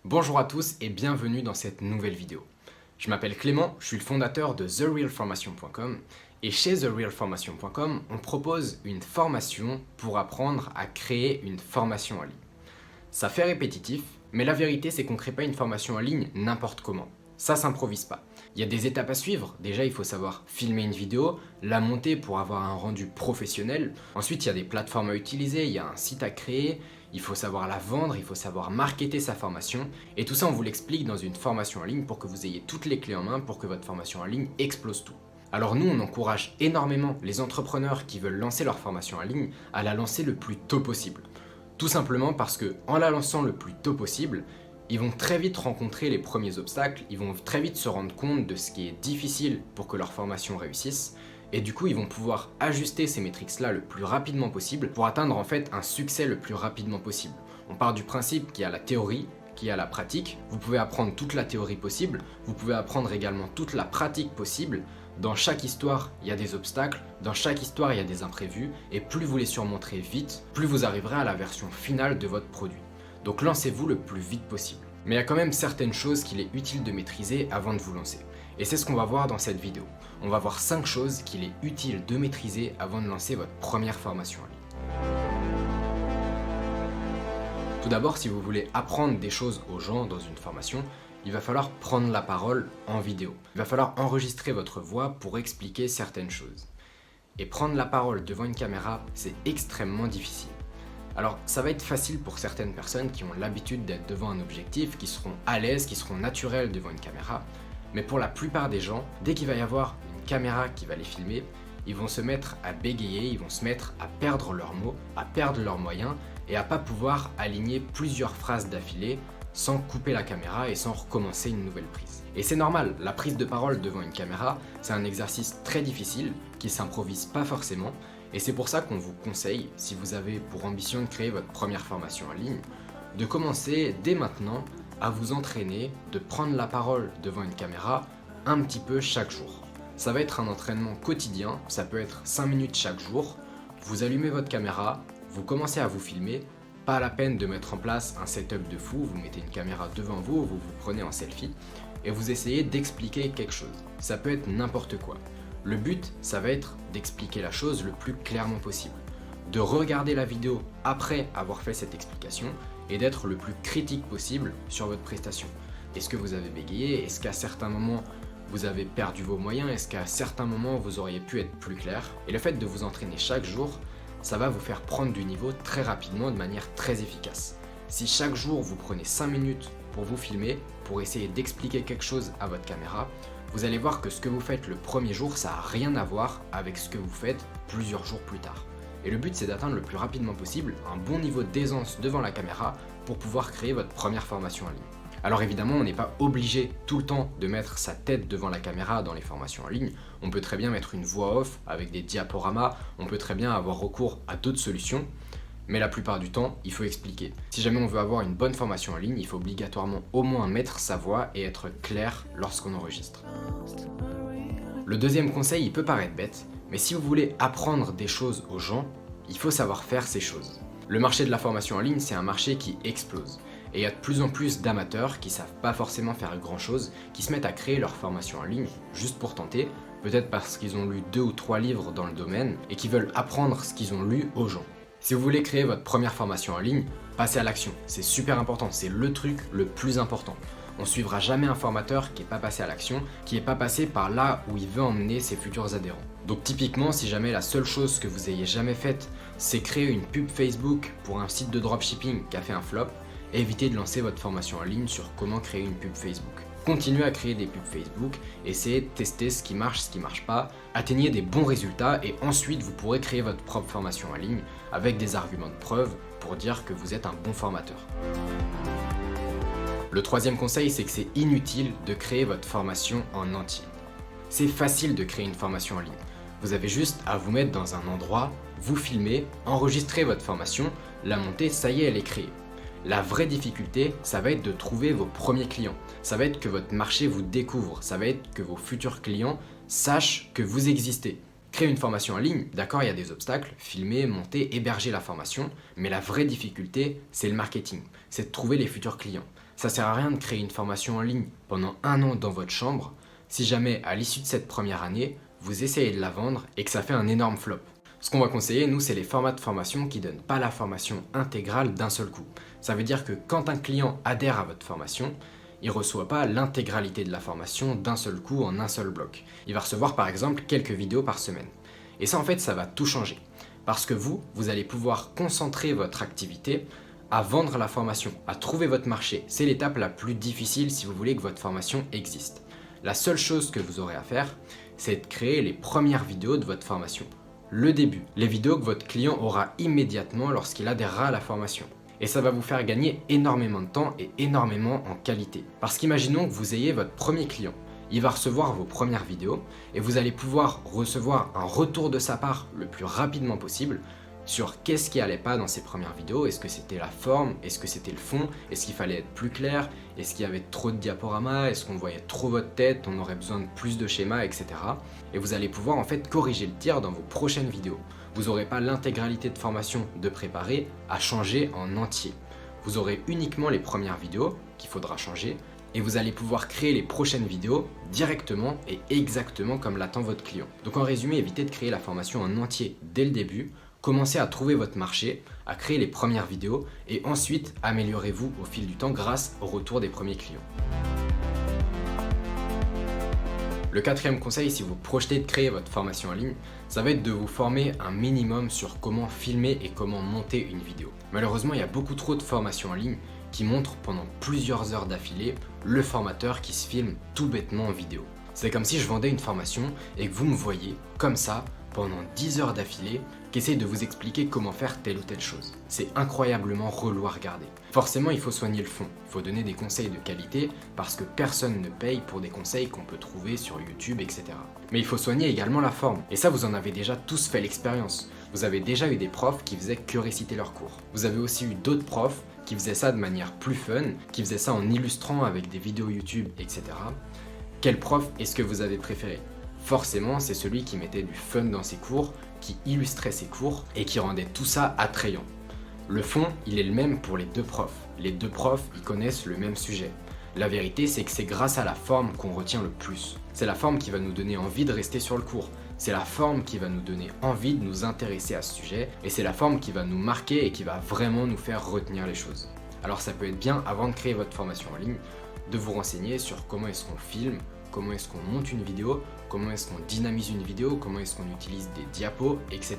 Bonjour à tous et bienvenue dans cette nouvelle vidéo. Je m'appelle Clément, je suis le fondateur de TheRealFormation.com et chez TheRealFormation.com, on propose une formation pour apprendre à créer une formation en ligne. Ça fait répétitif, mais la vérité c'est qu'on ne crée pas une formation en ligne n'importe comment. Ça s'improvise pas. Il y a des étapes à suivre. Déjà, il faut savoir filmer une vidéo, la monter pour avoir un rendu professionnel. Ensuite, il y a des plateformes à utiliser, il y a un site à créer, il faut savoir la vendre, il faut savoir marketer sa formation. Et tout ça, on vous l'explique dans une formation en ligne pour que vous ayez toutes les clés en main pour que votre formation en ligne explose tout. Alors nous, on encourage énormément les entrepreneurs qui veulent lancer leur formation en ligne à la lancer le plus tôt possible. Tout simplement parce que en la lançant le plus tôt possible, ils vont très vite rencontrer les premiers obstacles, ils vont très vite se rendre compte de ce qui est difficile pour que leur formation réussisse, et du coup ils vont pouvoir ajuster ces métriques-là le plus rapidement possible pour atteindre en fait un succès le plus rapidement possible. On part du principe qu'il y a la théorie, qu'il y a la pratique, vous pouvez apprendre toute la théorie possible, vous pouvez apprendre également toute la pratique possible. Dans chaque histoire, il y a des obstacles, dans chaque histoire, il y a des imprévus, et plus vous les surmonterez vite, plus vous arriverez à la version finale de votre produit. Donc lancez-vous le plus vite possible. Mais il y a quand même certaines choses qu'il est utile de maîtriser avant de vous lancer. Et c'est ce qu'on va voir dans cette vidéo. On va voir 5 choses qu'il est utile de maîtriser avant de lancer votre première formation en ligne. Tout d'abord, si vous voulez apprendre des choses aux gens dans une formation, il va falloir prendre la parole en vidéo. Il va falloir enregistrer votre voix pour expliquer certaines choses. Et prendre la parole devant une caméra, c'est extrêmement difficile. Alors ça va être facile pour certaines personnes qui ont l'habitude d'être devant un objectif, qui seront à l'aise, qui seront naturels devant une caméra. Mais pour la plupart des gens, dès qu'il va y avoir une caméra qui va les filmer, ils vont se mettre à bégayer, ils vont se mettre à perdre leurs mots, à perdre leurs moyens et à pas pouvoir aligner plusieurs phrases d'affilée sans couper la caméra et sans recommencer une nouvelle prise. Et c'est normal, la prise de parole devant une caméra, c'est un exercice très difficile qui s'improvise pas forcément. Et c'est pour ça qu'on vous conseille, si vous avez pour ambition de créer votre première formation en ligne, de commencer dès maintenant à vous entraîner, de prendre la parole devant une caméra un petit peu chaque jour. Ça va être un entraînement quotidien, ça peut être 5 minutes chaque jour. Vous allumez votre caméra, vous commencez à vous filmer, pas la peine de mettre en place un setup de fou, vous mettez une caméra devant vous, vous vous prenez en selfie et vous essayez d'expliquer quelque chose. Ça peut être n'importe quoi. Le but, ça va être d'expliquer la chose le plus clairement possible, de regarder la vidéo après avoir fait cette explication et d'être le plus critique possible sur votre prestation. Est-ce que vous avez bégayé? Est-ce qu'à certains moments vous avez perdu vos moyens? Est-ce qu'à certains moments vous auriez pu être plus clair? Et le fait de vous entraîner chaque jour, ça va vous faire prendre du niveau très rapidement de manière très efficace. Si chaque jour vous prenez 5 minutes pour vous filmer, pour essayer d'expliquer quelque chose à votre caméra, vous allez voir que ce que vous faites le premier jour, ça n'a rien à voir avec ce que vous faites plusieurs jours plus tard. Et le but, c'est d'atteindre le plus rapidement possible un bon niveau d'aisance devant la caméra pour pouvoir créer votre première formation en ligne. Alors évidemment, on n'est pas obligé tout le temps de mettre sa tête devant la caméra dans les formations en ligne. On peut très bien mettre une voix off avec des diaporamas, on peut très bien avoir recours à d'autres solutions. Mais la plupart du temps, il faut expliquer. Si jamais on veut avoir une bonne formation en ligne, il faut obligatoirement au moins mettre sa voix et être clair lorsqu'on enregistre. Le deuxième conseil, il peut paraître bête, mais si vous voulez apprendre des choses aux gens, il faut savoir faire ces choses. Le marché de la formation en ligne, c'est un marché qui explose. Et il y a de plus en plus d'amateurs qui savent pas forcément faire grand chose, qui se mettent à créer leur formation en ligne juste pour tenter, peut-être parce qu'ils ont lu 2 ou 3 livres dans le domaine et qui veulent apprendre ce qu'ils ont lu aux gens. Si vous voulez créer votre première formation en ligne, passez à l'action. C'est super important, c'est le truc le plus important. On ne suivra jamais un formateur qui n'est pas passé à l'action, qui n'est pas passé par là où il veut emmener ses futurs adhérents. Donc typiquement, si jamais la seule chose que vous ayez jamais faite, c'est créer une pub Facebook pour un site de dropshipping qui a fait un flop, évitez de lancer votre formation en ligne sur comment créer une pub Facebook. Continuez à créer des pubs Facebook, essayez de tester ce qui marche pas, atteignez des bons résultats et ensuite vous pourrez créer votre propre formation en ligne avec des arguments de preuve pour dire que vous êtes un bon formateur. Le troisième conseil, c'est que c'est inutile de créer votre formation en entier. C'est facile de créer une formation en ligne. Vous avez juste à vous mettre dans un endroit, vous filmer, enregistrer votre formation, la monter, ça y est, elle est créée. La vraie difficulté, ça va être de trouver vos premiers clients. Ça va être que votre marché vous découvre. Ça va être que vos futurs clients sachent que vous existez. Créer une formation en ligne, d'accord, il y a des obstacles, filmer, monter, héberger la formation, mais la vraie difficulté, c'est le marketing. C'est de trouver les futurs clients. Ça sert à rien de créer une formation en ligne pendant 1 an dans votre chambre si jamais à l'issue de cette première année, vous essayez de la vendre et que ça fait un énorme flop. Ce qu'on va conseiller, nous, c'est les formats de formation qui ne donnent pas la formation intégrale d'un seul coup. Ça veut dire que quand un client adhère à votre formation, il ne reçoit pas l'intégralité de la formation d'un seul coup en un seul bloc. Il va recevoir par exemple quelques vidéos par semaine. Et ça en fait, ça va tout changer. Parce que vous allez pouvoir concentrer votre activité à vendre la formation, à trouver votre marché. C'est l'étape la plus difficile si vous voulez que votre formation existe. La seule chose que vous aurez à faire, c'est de créer les premières vidéos de votre formation. Le début, les vidéos que votre client aura immédiatement lorsqu'il adhérera à la formation. Et ça va vous faire gagner énormément de temps et énormément en qualité. Parce qu'imaginons que vous ayez votre premier client. Il va recevoir vos premières vidéos et vous allez pouvoir recevoir un retour de sa part le plus rapidement possible sur qu'est-ce qui allait pas dans ces premières vidéos. Est-ce que c'était la forme? Est-ce que c'était le fond? Est-ce qu'il fallait être plus clair? Est-ce qu'il y avait trop de diaporamas? Est-ce qu'on voyait trop votre tête? On aurait besoin de plus de schémas, etc. Et vous allez pouvoir en fait corriger le tir dans vos prochaines vidéos. Vous n'aurez pas l'intégralité de formation de préparer à changer en entier. Vous aurez uniquement les premières vidéos qu'il faudra changer et vous allez pouvoir créer les prochaines vidéos directement et exactement comme l'attend votre client. Donc en résumé, évitez de créer la formation en entier dès le début, commencez à trouver votre marché, à créer les premières vidéos et ensuite améliorez-vous au fil du temps grâce au retour des premiers clients. Le quatrième conseil, si vous projetez de créer votre formation en ligne, ça va être de vous former un minimum sur comment filmer et comment monter une vidéo. Malheureusement, il y a beaucoup trop de formations en ligne qui montrent pendant plusieurs heures d'affilée le formateur qui se filme tout bêtement en vidéo. C'est comme si je vendais une formation et que vous me voyez comme ça pendant 10 heures d'affilée qui essaye de vous expliquer comment faire telle ou telle chose. C'est incroyablement relou à regarder. Forcément, il faut soigner le fond. Il faut donner des conseils de qualité parce que personne ne paye pour des conseils qu'on peut trouver sur YouTube, etc. Mais il faut soigner également la forme. Et ça, vous en avez déjà tous fait l'expérience. Vous avez déjà eu des profs qui faisaient que réciter leurs cours. Vous avez aussi eu d'autres profs qui faisaient ça de manière plus fun, qui faisaient ça en illustrant avec des vidéos YouTube, etc. Quel prof est-ce que vous avez préféré ? Forcément, c'est celui qui mettait du fun dans ses cours, qui illustrait ses cours et qui rendait tout ça attrayant. Le fond, il est le même pour les deux profs. Les deux profs, ils connaissent le même sujet. La vérité, c'est que c'est grâce à la forme qu'on retient le plus. C'est la forme qui va nous donner envie de rester sur le cours. C'est la forme qui va nous donner envie de nous intéresser à ce sujet. Et c'est la forme qui va nous marquer et qui va vraiment nous faire retenir les choses. Alors ça peut être bien, avant de créer votre formation en ligne, de vous renseigner sur comment est-ce qu'on filme, comment est-ce qu'on monte une vidéo, comment est-ce qu'on dynamise une vidéo, comment est-ce qu'on utilise des diapos, etc.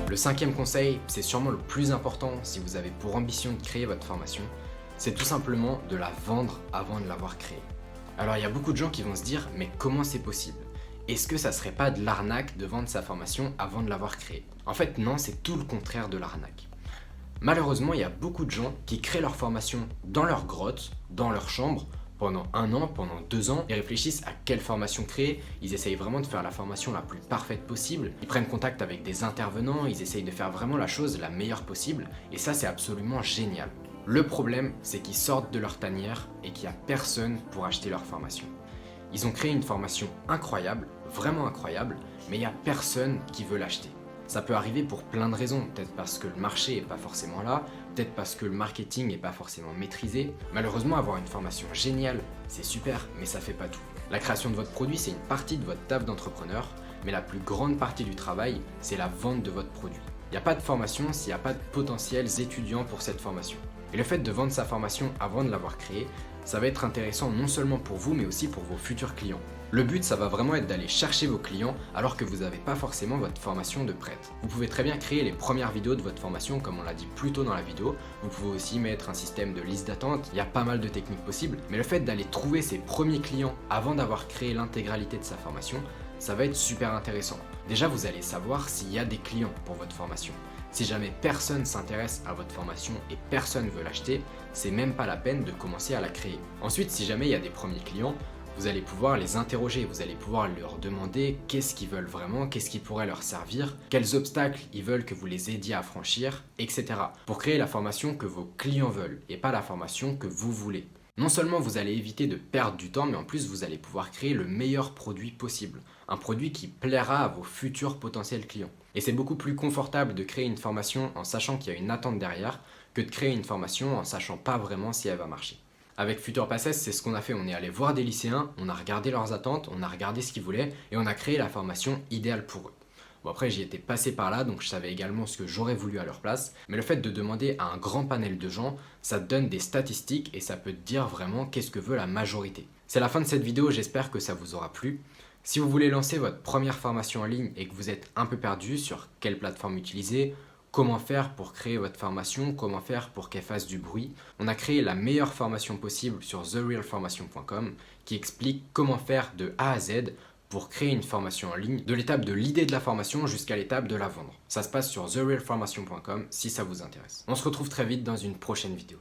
Le cinquième conseil, c'est sûrement le plus important si vous avez pour ambition de créer votre formation, c'est tout simplement de la vendre avant de l'avoir créée. Alors il y a beaucoup de gens qui vont se dire, mais comment c'est possible ? Est-ce que ça serait pas de l'arnaque de vendre sa formation avant de l'avoir créée ? En fait non, c'est tout le contraire de l'arnaque. Malheureusement, il y a beaucoup de gens qui créent leur formation dans leur grotte, dans leur chambre, pendant 1 an, pendant 2 ans, ils réfléchissent à quelle formation créer, ils essayent vraiment de faire la formation la plus parfaite possible, ils prennent contact avec des intervenants, ils essayent de faire vraiment la chose la meilleure possible, et ça c'est absolument génial. Le problème, c'est qu'ils sortent de leur tanière et qu'il n'y a personne pour acheter leur formation. Ils ont créé une formation incroyable, vraiment incroyable, mais il n'y a personne qui veut l'acheter. Ça peut arriver pour plein de raisons, peut-être parce que le marché n'est pas forcément là, peut-être parce que le marketing n'est pas forcément maîtrisé. Malheureusement, avoir une formation géniale, c'est super, mais ça fait pas tout. La création de votre produit, c'est une partie de votre taf d'entrepreneur, mais la plus grande partie du travail, c'est la vente de votre produit. Il n'y a pas de formation s'il n'y a pas de potentiels étudiants pour cette formation. Et le fait de vendre sa formation avant de l'avoir créée, ça va être intéressant non seulement pour vous, mais aussi pour vos futurs clients. Le but, ça va vraiment être d'aller chercher vos clients alors que vous n'avez pas forcément votre formation de prête. Vous pouvez très bien créer les premières vidéos de votre formation comme on l'a dit plus tôt dans la vidéo. Vous pouvez aussi mettre un système de liste d'attente, il y a pas mal de techniques possibles. Mais le fait d'aller trouver ses premiers clients avant d'avoir créé l'intégralité de sa formation, ça va être super intéressant. Déjà, vous allez savoir s'il y a des clients pour votre formation. Si jamais personne s'intéresse à votre formation et personne veut l'acheter, c'est même pas la peine de commencer à la créer. Ensuite, si jamais il y a des premiers clients, vous allez pouvoir les interroger, vous allez pouvoir leur demander qu'est-ce qu'ils veulent vraiment, qu'est-ce qui pourrait leur servir, quels obstacles ils veulent que vous les aidiez à franchir, etc. pour créer la formation que vos clients veulent et pas la formation que vous voulez. Non seulement vous allez éviter de perdre du temps, mais en plus vous allez pouvoir créer le meilleur produit possible. Un produit qui plaira à vos futurs potentiels clients. Et c'est beaucoup plus confortable de créer une formation en sachant qu'il y a une attente derrière que de créer une formation en sachant pas vraiment si elle va marcher. Avec Futur Passes, c'est ce qu'on a fait. On est allé voir des lycéens, on a regardé leurs attentes, on a regardé ce qu'ils voulaient et on a créé la formation idéale pour eux. Bon, après, j'y étais passé par là, donc je savais également ce que j'aurais voulu à leur place. Mais le fait de demander à un grand panel de gens, ça te donne des statistiques et ça peut te dire vraiment qu'est-ce que veut la majorité. C'est la fin de cette vidéo, j'espère que ça vous aura plu. Si vous voulez lancer votre première formation en ligne et que vous êtes un peu perdu sur quelle plateforme utiliser, comment faire pour créer votre formation, comment faire pour qu'elle fasse du bruit, on a créé la meilleure formation possible sur therealformation.com qui explique comment faire de A à Z pour créer une formation en ligne, de l'étape de l'idée de la formation jusqu'à l'étape de la vendre. Ça se passe sur therealformation.com si ça vous intéresse. On se retrouve très vite dans une prochaine vidéo.